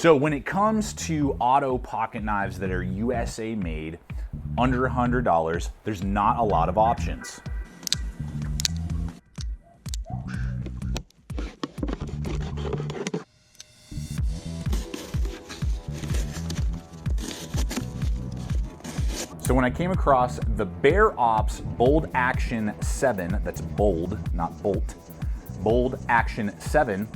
So when it comes to auto pocket knives that are USA made, under $100, there's not a lot of options. So when I came across the Bear Ops Bold Action 7, that's bold, not bolt, Bold Action 7,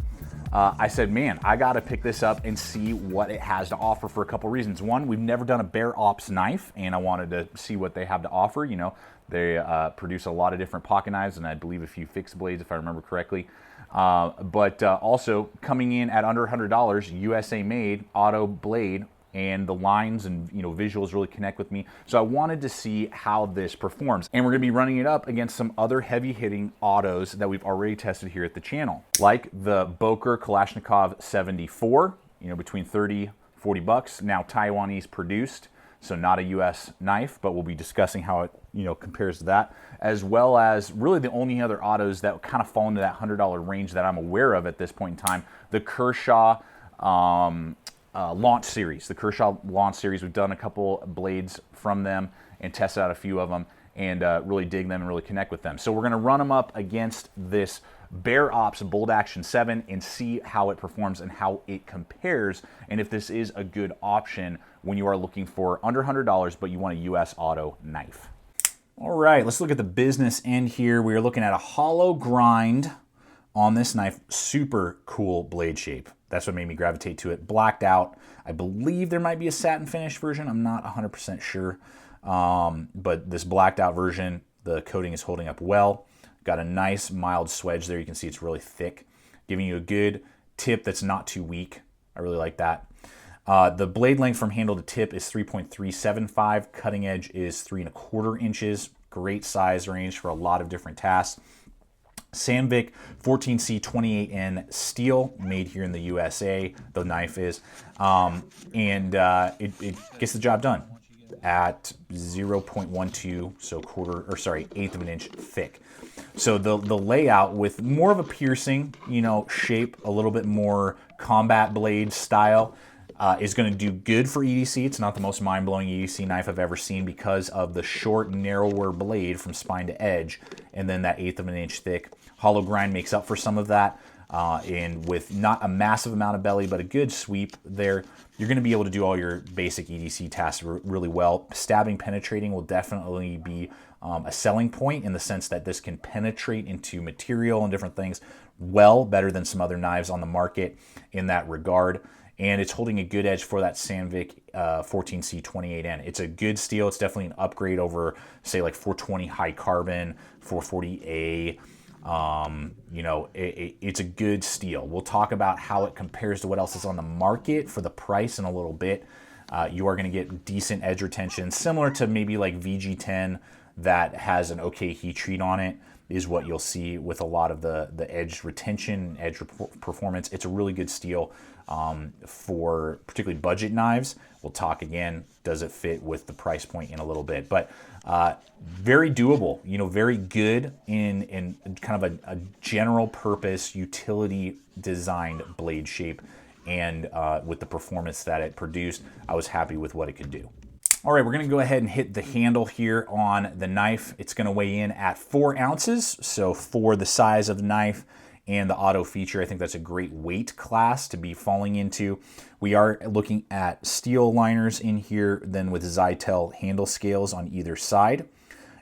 I said, man, I gotta pick this up and see what it has to offer for a couple reasons. One, we've never done a Bear Ops knife, and I wanted to see what they have to offer. You know, they produce a lot of different pocket knives, and I believe a few fixed blades, if I remember correctly. But also coming in at under $100, USA made, auto blade, and the lines and visuals really connect with me. So I wanted to see how this performs. And we're gonna be running it up against some other heavy hitting autos that we've already tested here at the channel, like the Boker Kalashnikov 74, between 30, 40 bucks, now Taiwanese produced. So not a US knife, but we'll be discussing how it compares to that, as well as really the only other autos that kind of fall into that $100 range that I'm aware of at this point in time, the Kershaw launch series. The Kershaw launch series, we've done a couple blades from them and tested out a few of them and really dig them and really connect with them. So we're gonna run them up against this Bear Ops Bold Action 7 and see how it performs and how it compares, and if this is a good option when you are looking for under $100 but you want a US auto knife. All right, let's look at the business end here. We are looking at a hollow grind on this knife. Super cool blade shape. That's what made me gravitate to it. Blacked out. I believe there might be a satin finish version. I'm not 100% sure. But this blacked out version, the coating is holding up well. Got a nice mild swedge there. You can see it's really thick, giving you a good tip that's not too weak. I really like that. The blade length from handle to tip is 3.375. Cutting edge is 3¼ inches. Great size range for a lot of different tasks. Sandvik 14C 28N steel, made here in the USA, the knife is, and it gets the job done at 0.12, so eighth of an inch thick. So the layout with more of a piercing, shape, a little bit more combat blade style, is going to do good for EDC. It's not the most mind-blowing EDC knife I've ever seen because of the short, narrower blade from spine to edge, and then that eighth of an inch thick. Hollow grind makes up for some of that, and with not a massive amount of belly, but a good sweep there, you're going to be able to do all your basic EDC tasks really well. Stabbing, penetrating will definitely be a selling point in the sense that this can penetrate into material and different things well, better than some other knives on the market in that regard. And it's holding a good edge for that Sandvik 14C 28N. It's a good steel. It's definitely an upgrade over, say, like 420 high carbon, 440A. It's a good steel. We'll talk about how it compares to what else is on the market for the price in a little bit. You are going to get decent edge retention, similar to maybe like VG10 that has an okay heat treat on it, is what you'll see with a lot of the edge retention, edge performance. It's a really good steel for particularly budget knives. We'll talk again, does it fit with the price point in a little bit, but very doable, very good in kind of a general purpose utility designed blade shape, and with the performance that it produced, I was happy with what it could do. All right, we're gonna go ahead and hit the handle here on the knife. It's gonna weigh in at 4 ounces. So for the size of the knife and the auto feature, I think that's a great weight class to be falling into. We are looking at steel liners in here, then with Zytel handle scales on either side.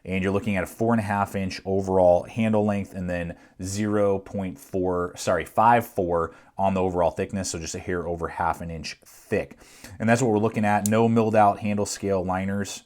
And you're looking at a 4.5 inch overall handle length, and then 0.54 on the overall thickness, so just a hair over ½ an inch thick. And that's what we're looking at. No milled out handle scale liners.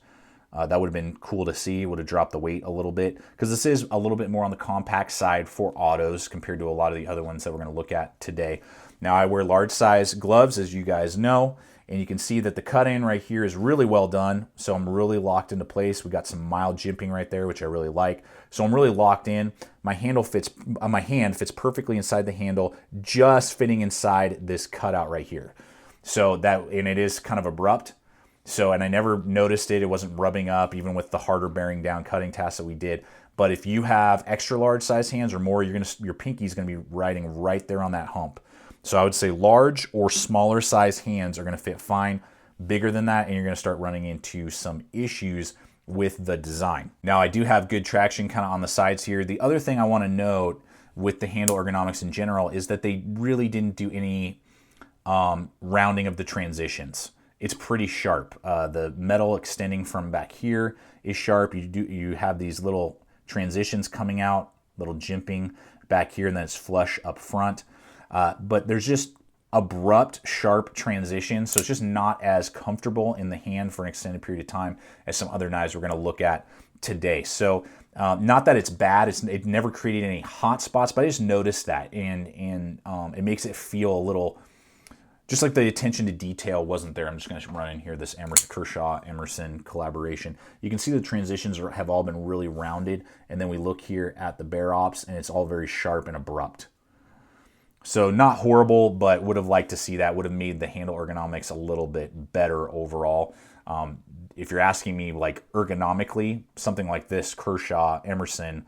That would have been cool to see. Would have dropped the weight a little bit, because this is a little bit more on the compact side for autos compared to a lot of the other ones that we're going to look at today. Now, I wear large size gloves, as you guys know, and you can see that the cut-in right here is really well done, so I'm really locked into place. We got some mild jimping right there, which I really like. So I'm really locked in. My hand fits perfectly inside the handle, just fitting inside this cutout right here. So and it is kind of abrupt. So, and I never noticed it. It wasn't rubbing up, even with the harder bearing down cutting tasks that we did. But if you have extra large size hands or more, your pinky is going to be riding right there on that hump. So I would say large or smaller size hands are going to fit fine. Bigger than that, and you're going to start running into some issues with the design. Now, I do have good traction kind of on the sides here. The other thing I want to note with the handle ergonomics in general is that they really didn't do any rounding of the transitions. It's pretty sharp. The metal extending from back here is sharp. You have these little transitions coming out, little jimping back here, and then it's flush up front. But there's just abrupt, sharp transitions, so it's just not as comfortable in the hand for an extended period of time as some other knives we're going to look at today. So not that it's bad, it never created any hot spots, but I just noticed that, and it makes it feel a little, just like the attention to detail wasn't there. I'm just going to run in here this Kershaw-Emerson collaboration. You can see the transitions have all been really rounded, and then we look here at the bare ops, and it's all very sharp and abrupt. So not horrible, but would have liked to see that. Would have made the handle ergonomics a little bit better overall. If you're asking me, like, ergonomically, something like this Kershaw-Emerson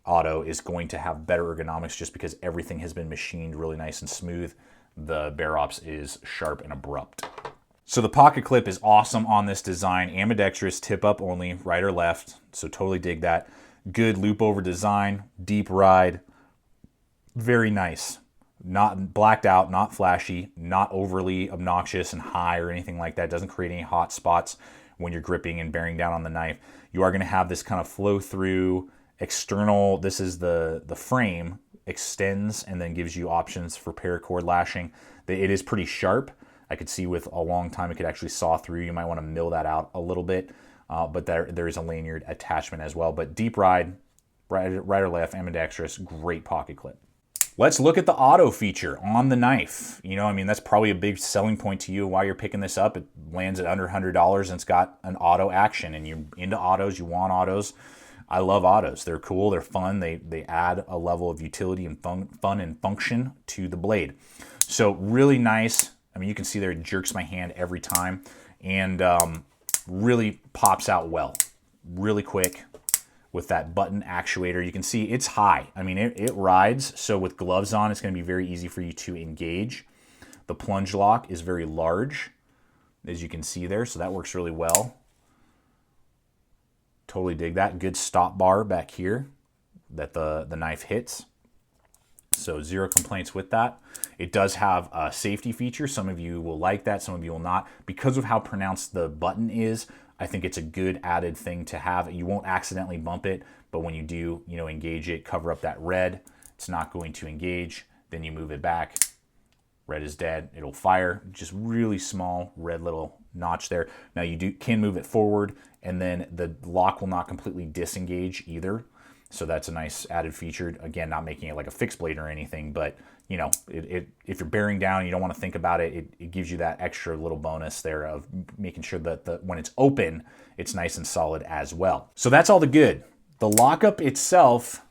auto is going to have better ergonomics just because everything has been machined really nice and smooth. The bare ops is sharp and abrupt. So the pocket clip is awesome on this design. Ambidextrous, tip up only, right or left. So totally dig that. Good loop over design, deep ride, very nice. Not blacked out, not flashy, not overly obnoxious and high or anything like that. Doesn't create any hot spots when you're gripping and bearing down on the knife. You are going to have this kind of flow through external. This is the frame, extends and then gives you options for paracord lashing. It is pretty sharp. I could see with a long time it could actually saw through. You might want to mill that out a little bit, but there is a lanyard attachment as well. But deep ride, right or left, ambidextrous, great pocket clip. Let's look at the auto feature on the knife. You know, I mean, that's probably a big selling point to you while you're picking this up. It lands at under $100 and it's got an auto action, and you're into autos, you want autos. I love autos. They're cool, they're fun, they add a level of utility and fun and function to the blade. So really nice. I mean, you can see there it jerks my hand every time, and really pops out well. Really quick. With that button actuator, you can see it's high. I mean, it rides, so with gloves on, it's going to be very easy for you to engage. The plunge lock is very large, as you can see there, so that works really well. Totally dig that. Good stop bar back here that the knife hits. So zero complaints with that. It does have a safety feature. Some of you will like that, some of you will not. Because of how pronounced the button is, I think it's a good added thing to have. You won't accidentally bump it, but when you do, you know, engage it, cover up that red, it's not going to engage. Then you move it back, red is dead, it'll fire. Just really small red little notch there. Now you can move it forward, and then the lock will not completely disengage either. So that's a nice added feature. Again, not making it like a fixed blade or anything, but you know, if you're bearing down, you don't want to think about it, it gives you that extra little bonus there of making sure that when it's open, it's nice and solid as well. So that's all the good. The lockup itself,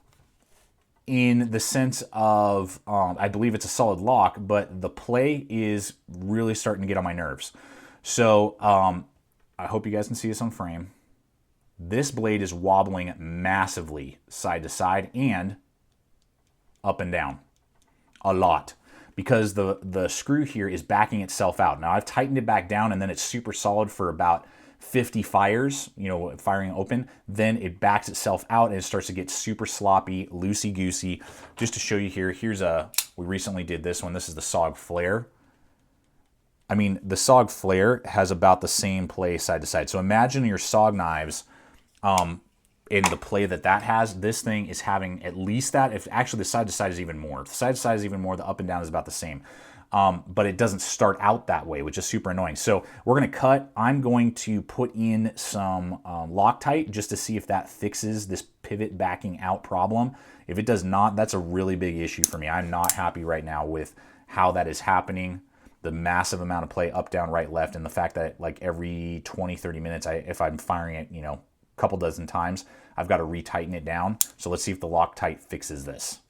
in the sense of, I believe it's a solid lock, but the play is really starting to get on my nerves. So I hope you guys can see this on frame. This blade is wobbling massively side to side and up and down a lot, because the screw here is backing itself out. Now I've tightened it back down, and then it's super solid for about 50 fires, you know, firing open. Then it backs itself out and it starts to get super sloppy, loosey-goosey. Just to show you here, we recently did this one. This is the SOG Flare. I mean, the SOG Flare has about the same play side to side. So imagine your SOG knives, in the play that has, this thing is having at least that. If actually the side to side is even more. If the side to side is even more, the up and down is about the same. But it doesn't start out that way, which is super annoying. So we're going to cut. I'm going to put in some Loctite just to see if that fixes this pivot backing out problem. If it does not, that's a really big issue for me. I'm not happy right now with how that is happening. The massive amount of play up, down, right, left, and the fact that like every 20, 30 minutes, if I'm firing it, you know, couple dozen times, I've got to retighten it down. So let's see if the Loctite fixes this.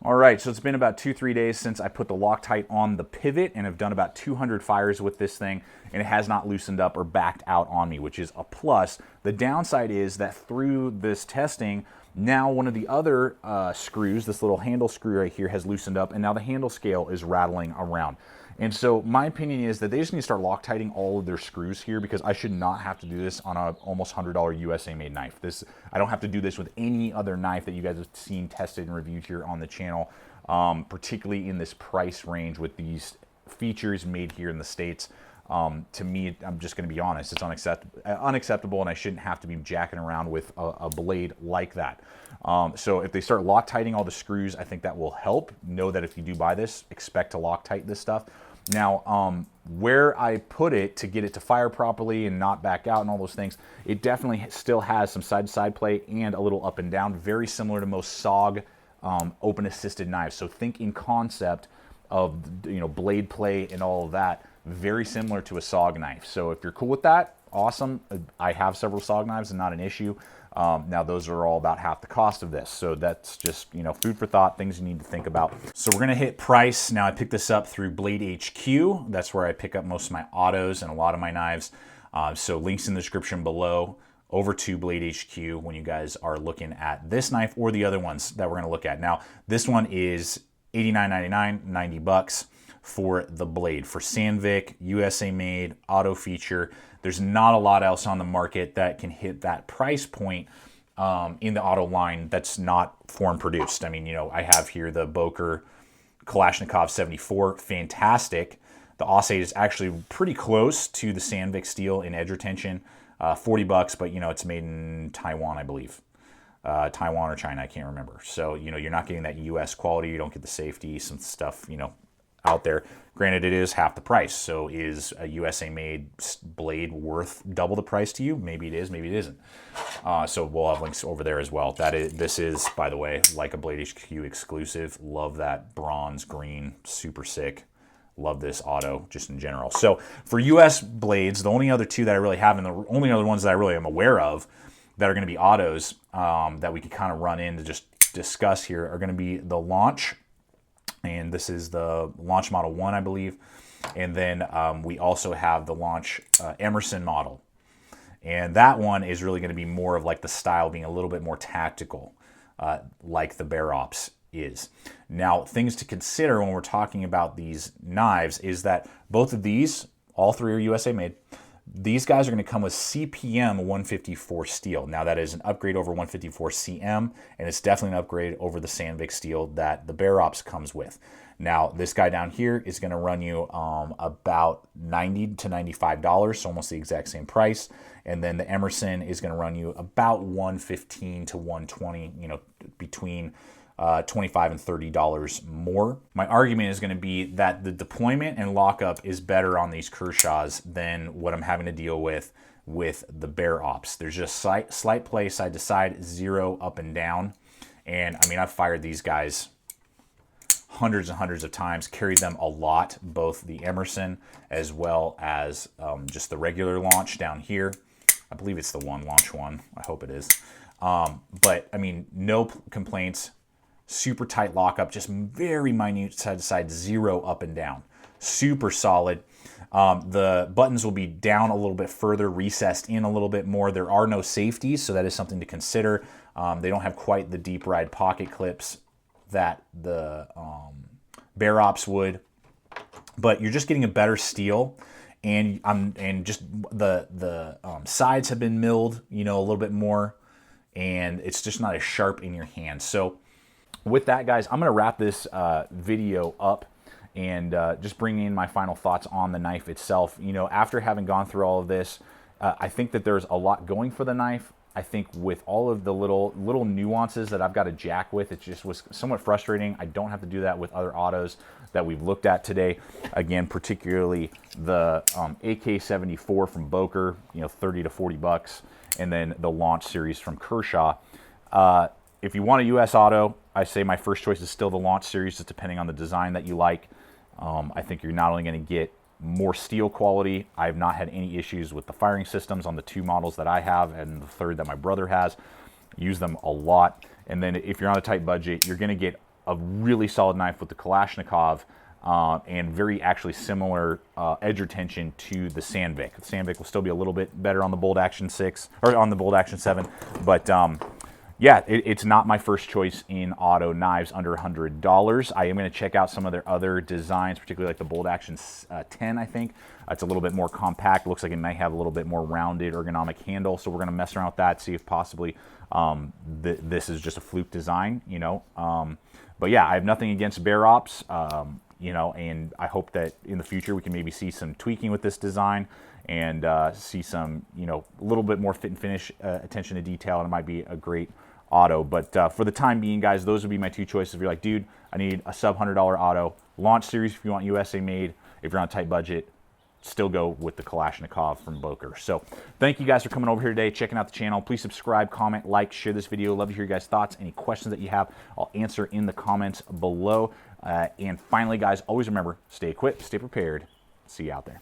All right, so it's been about 2-3 days since I put the Loctite on the pivot, and I've done about 200 fires with this thing, and it has not loosened up or backed out on me, which is a plus. The downside is that through this testing, Now one of the other screws, this little handle screw right here, has loosened up, and now the handle scale is rattling around. And so my opinion is that they just need to start Loctiting all of their screws here, because I should not have to do this on a almost $100 USA made knife. I don't have to do this with any other knife that you guys have seen tested and reviewed here on the channel, particularly in this price range with these features made here in the States. To me, I'm just going to be honest, it's unacceptable, and I shouldn't have to be jacking around with a blade like that. So if they start Loctiting all the screws, I think that will help. Know that if you do buy this, expect to Loctite this stuff. Now, where I put it to get it to fire properly and not back out and all those things, it definitely still has some side-to-side play and a little up and down, very similar to most SOG open assisted knives. So think in concept of, you know, blade play and all of that, very similar to a SOG knife. So if you're cool with that, awesome. I have several SOG knives and not an issue. Now those are all about half the cost of this. So that's just, you know, food for thought, things you need to think about. So we're gonna hit price. Now I picked this up through Blade HQ. That's where I pick up most of my autos and a lot of my knives. So links in the description below over to Blade HQ when you guys are looking at this knife or the other ones that we're gonna look at. Now this one is $89.99, 90 bucks for the blade. For Sandvik, USA made, auto feature. There's not a lot else on the market that can hit that price point in the auto line that's not foreign produced. I mean, you know, I have here the Boker Kalashnikov 74, fantastic. The Aussage is actually pretty close to the Sandvik steel in edge retention, 40 bucks, but you know, it's made in Taiwan, I believe. Taiwan or China, I can't remember. So, you know, you're not getting that US quality, you don't get the safety, some stuff, you know, out there. Granted, it is half the price. So is a USA made blade worth double the price to you? Maybe it is, maybe it isn't. So we'll have links over there as well. This is, by the way, like a Blade HQ exclusive. Love that bronze green, super sick. Love this auto just in general. So for US blades, the only other two that I really have, and the only other ones that I really am aware of that are going to be autos that we could kind of run in to just discuss here are going to be the Launch. And this is the Launch Model 1, I believe. And then we also have the Launch Emerson model. And that one is really going to be more of like the style being a little bit more tactical, like the Bear Ops is. Now, things to consider when we're talking about these knives is that both of these, all three are USA made. These guys are going to come with CPM 154 steel. Now that is an upgrade over 154 CM, and it's definitely an upgrade over the Sandvik steel that the Bear Ops comes with. Now this guy down here is going to run you about $90 to $95, so almost the exact same price. And then the Emerson is going to run you about $115 to $120, you know, between $25 and $30 more. My argument is going to be that the deployment and lockup is better on these Kershaws than what I'm having to deal with the Bear Ops. There's just slight play side to side, zero up and down. And I mean, I've fired these guys hundreds and hundreds of times, carried them a lot, both the Emerson as well as just the regular Launch down here. I believe it's the Launch 1. I hope it is. But I mean, no complaints. Super tight lockup, just very minute side to side, zero up and down. Super solid. The buttons will be down a little bit further, recessed in a little bit more. There are no safeties, so that is something to consider. They don't have quite the deep ride pocket clips that the Bear Ops would, but you're just getting a better steel. And just the sides have been milled, you know, a little bit more, and it's just not as sharp in your hand. So with that, guys, I'm going to wrap this video up and just bring in my final thoughts on the knife itself. You know, after having gone through all of this, I think that there's a lot going for the knife. I think with all of the little nuances that I've got to jack with, it just was somewhat frustrating. I don't have to do that with other autos that we've looked at today. Again, particularly the AK-74 from Boker, you know, 30 to 40 bucks, and then the Launch series from Kershaw. If you want a US auto, I say my first choice is still the Launch series, just depending on the design that you like. I think you're not only going to get more steel quality. I have not had any issues with the firing systems on the two models that I have and the third that my brother has. Use them a lot. And then if you're on a tight budget, you're going to get a really solid knife with the Kalashnikov and very actually similar edge retention to the Sandvik. The Sandvik will still be a little bit better on the Bolt Action 6 or on the Bolt Action 7, but yeah, it's not my first choice in auto knives under $100. I am going to check out some of their other designs, particularly like the Bold Action 10, I think. It's a little bit more compact. Looks like it might have a little bit more rounded ergonomic handle, so we're going to mess around with that, see if possibly this is just a fluke design, you know. But yeah, I have nothing against Bear Ops, you know, and I hope that in the future we can maybe see some tweaking with this design and see some, you know, a little bit more fit and finish, attention to detail, and it might be a great auto. But for the time being, guys, those would be my two choices. If you're like, dude, I need a sub $100 auto, launch series if you want USA made. If you're on a tight budget, still go with the Kalashnikov from Boker. So thank you guys for coming over here today, checking out the channel. Please subscribe, comment, like, share this video. Love to hear your guys' thoughts. Any questions that you have, I'll answer in the comments below. And finally, guys, always remember, stay equipped, stay prepared. See you out there.